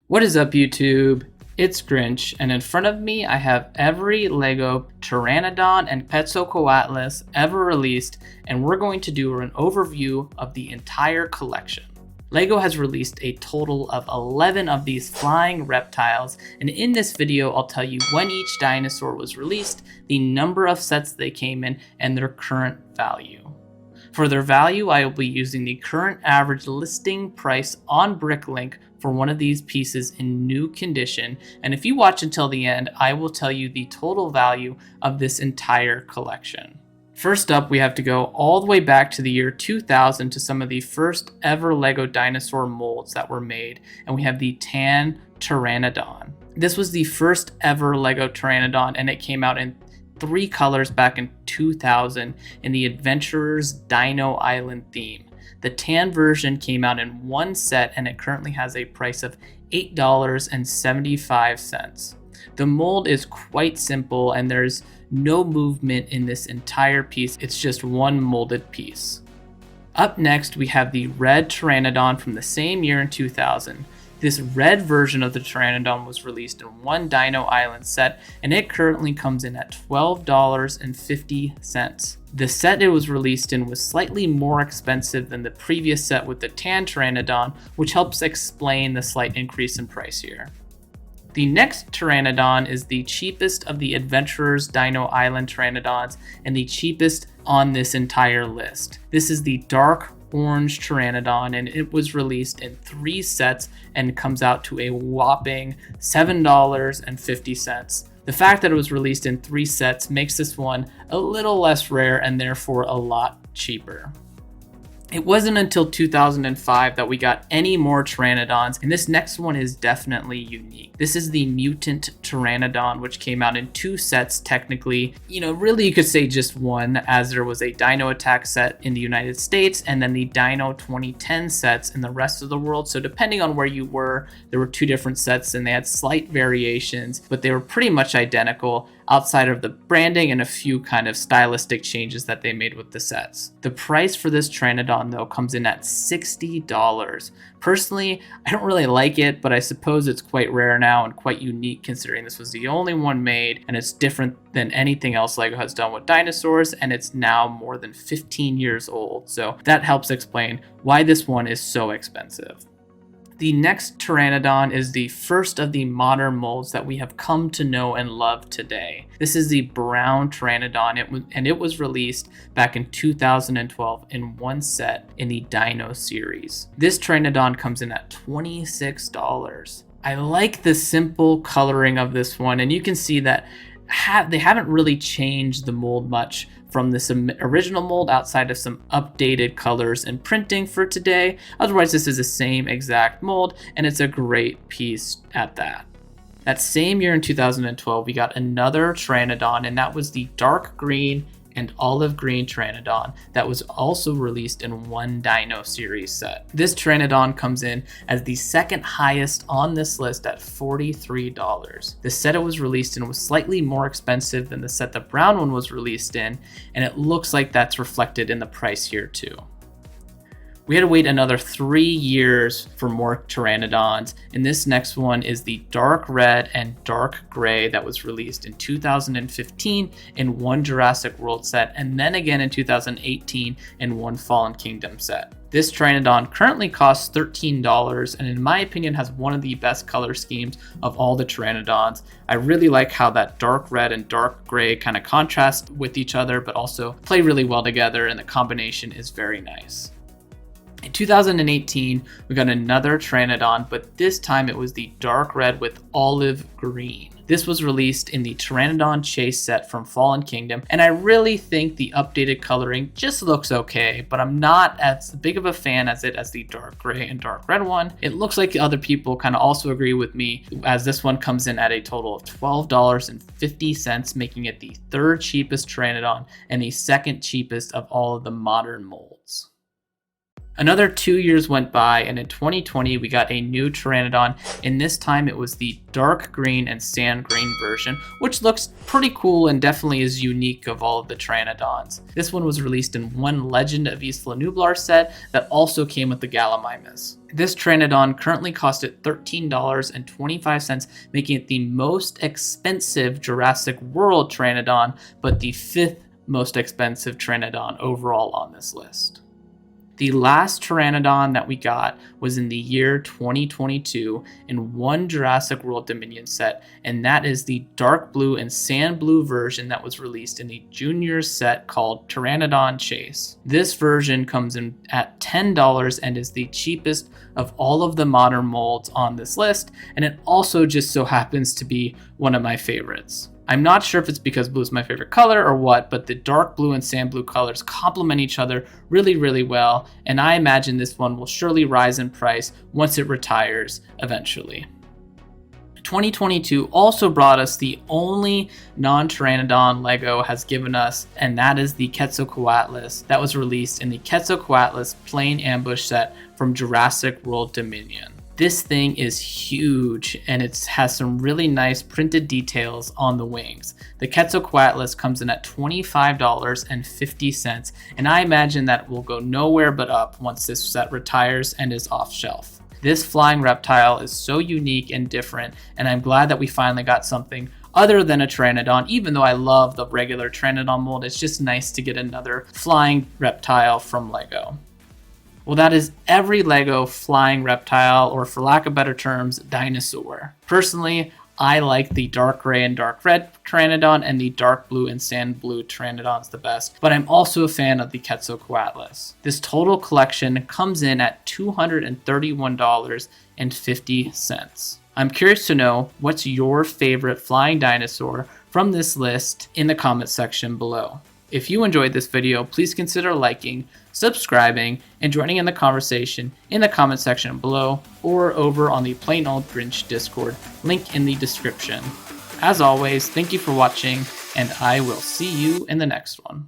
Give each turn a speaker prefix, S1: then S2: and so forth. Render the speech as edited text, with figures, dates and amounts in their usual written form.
S1: What is up, YouTube? It's Grinch, and in front of me I have every Lego Pteranodon and Quetzalcoatlus ever released, and we're going to do an overview of the entire collection. Lego has released a total of 11 of these flying reptiles, and in this video I'll tell you when each dinosaur was released, the number of sets they came in, and their current value. For their value, I will be using the current average listing price on Bricklink for one of these pieces in new condition, and if you watch until the end, I will tell you the total value of this entire collection. First up, we have to go all the way back to the year 2000 to some of the first ever Lego dinosaur molds that were made, and we have the tan Pteranodon. This was the first ever Lego Pteranodon, and it came out in 3 colors back in 2000 in the Adventurer's Dino Island theme. The tan version came out in one set, and it currently has a price of $8.75. The mold is quite simple, and there's no movement in this entire piece. It's just one molded piece. Up next, we have the red Pteranodon from the same year in 2000. This red version of the Pteranodon was released in one Dino Island set, and it currently comes in at $12.50. The set it was released in was slightly more expensive than the previous set with the tan Pteranodon, which helps explain the slight increase in price here. The next Pteranodon is the cheapest of the Adventurer's Dino Island Pteranodons and the cheapest on this entire list. This is the dark orange Pteranodon, and it was released in 3 sets and comes out to a whopping $7.50. The fact that it was released in 3 sets makes this one a little less rare and therefore a lot cheaper. It wasn't until 2005 that we got any more Pteranodons, and this next one is definitely unique. This is the mutant Pteranodon, which came out in 2 sets technically. Really you could say just one, as there was a Dino Attack set in the United States and then the Dino 2010 sets in the rest of the world. So depending on where you were, there were 2 different sets and they had slight variations, but they were pretty much identical outside of the branding and a few kind of stylistic changes that they made with the sets. The price for this Pteranodon though comes in at $60. Personally, I don't really like it, but I suppose it's quite rare now and quite unique considering this was the only one made, and it's different than anything else Lego has done with dinosaurs, and it's now more than 15 years old. So that helps explain why this one is so expensive. The next Pteranodon is the first of the modern molds that we have come to know and love today. This is the brown Pteranodon, and it was released back in 2012 in one set in the Dino series. This Pteranodon comes in at $26. I like the simple coloring of this one, and you can see that they haven't really changed the mold much from this original mold outside of some updated colors and printing for today. Otherwise, this is the same exact mold, and it's a great piece at that. That same year in 2012, we got another Pteranodon, and that was the dark green and olive green Pteranodon that was also released in one Dino series set. This Pteranodon comes in as the second highest on this list at $43. The set it was released in was slightly more expensive than the set the brown one was released in, and it looks like that's reflected in the price here too. We had to wait another 3 years for more Pteranodons, and this next one is the dark red and dark gray that was released in 2015 in one Jurassic World set, and then again in 2018 in one Fallen Kingdom set. This Pteranodon currently costs $13, and in my opinion has one of the best color schemes of all the Pteranodons. I really like how that dark red and dark gray kind of contrast with each other, but also play really well together, and the combination is very nice. In 2018, we got another Pteranodon, but this time it was the dark red with olive green. This was released in the Pteranodon Chase set from Fallen Kingdom, and I really think the updated coloring just looks okay, but I'm not as big of a fan as the dark gray and dark red one. It looks like other people kind of also agree with me, as this one comes in at a total of $12.50, making it the 3rd cheapest Pteranodon and the 2nd cheapest of all of the modern molds. Another 2 years went by, and in 2020 we got a new Pteranodon, and this time it was the dark green and sand green version, which looks pretty cool and definitely is unique of all of the Pteranodons. This one was released in one Legend of Isla Nublar set that also came with the Gallimimus. This Pteranodon currently costed $13.25, making it the most expensive Jurassic World Pteranodon, but the 5th most expensive Pteranodon overall on this list. The last Pteranodon that we got was in the year 2022 in one Jurassic World Dominion set, and that is the dark blue and sand blue version that was released in the junior set called Pteranodon Chase. This version comes in at $10 and is the cheapest of all of the modern molds on this list, and it also just so happens to be one of my favorites. I'm not sure if it's because blue is my favorite color or what, but the dark blue and sand blue colors complement each other really well, and I imagine this one will surely rise in price once it retires eventually. 2022 also brought us the only non-Pteranodon Lego has given us, and that is the Quetzalcoatlus that was released in the Quetzalcoatlus Plain Ambush set from Jurassic World Dominion. This thing is huge, and it has some really nice printed details on the wings. The Quetzalcoatlus comes in at $25.50, and I imagine that will go nowhere but up once this set retires and is off shelf. This flying reptile is so unique and different, and I'm glad that we finally got something other than a Pteranodon. Even though I love the regular Pteranodon mold, it's just nice to get another flying reptile from Lego. Well, that is every Lego flying reptile, or for lack of better terms, dinosaur. Personally, I like the dark gray and dark red Pteranodon and the dark blue and sand blue Pteranodons the best, but I'm also a fan of the Quetzalcoatlus. This total collection comes in at $231.50. I'm curious to know what's your favorite flying dinosaur from this list in the comment section below. If you enjoyed this video, please consider liking, subscribing, and joining in the conversation in the comment section below or over on the Plain Old Grinch Discord, link in the description. As always, thank you for watching, and I will see you in the next one.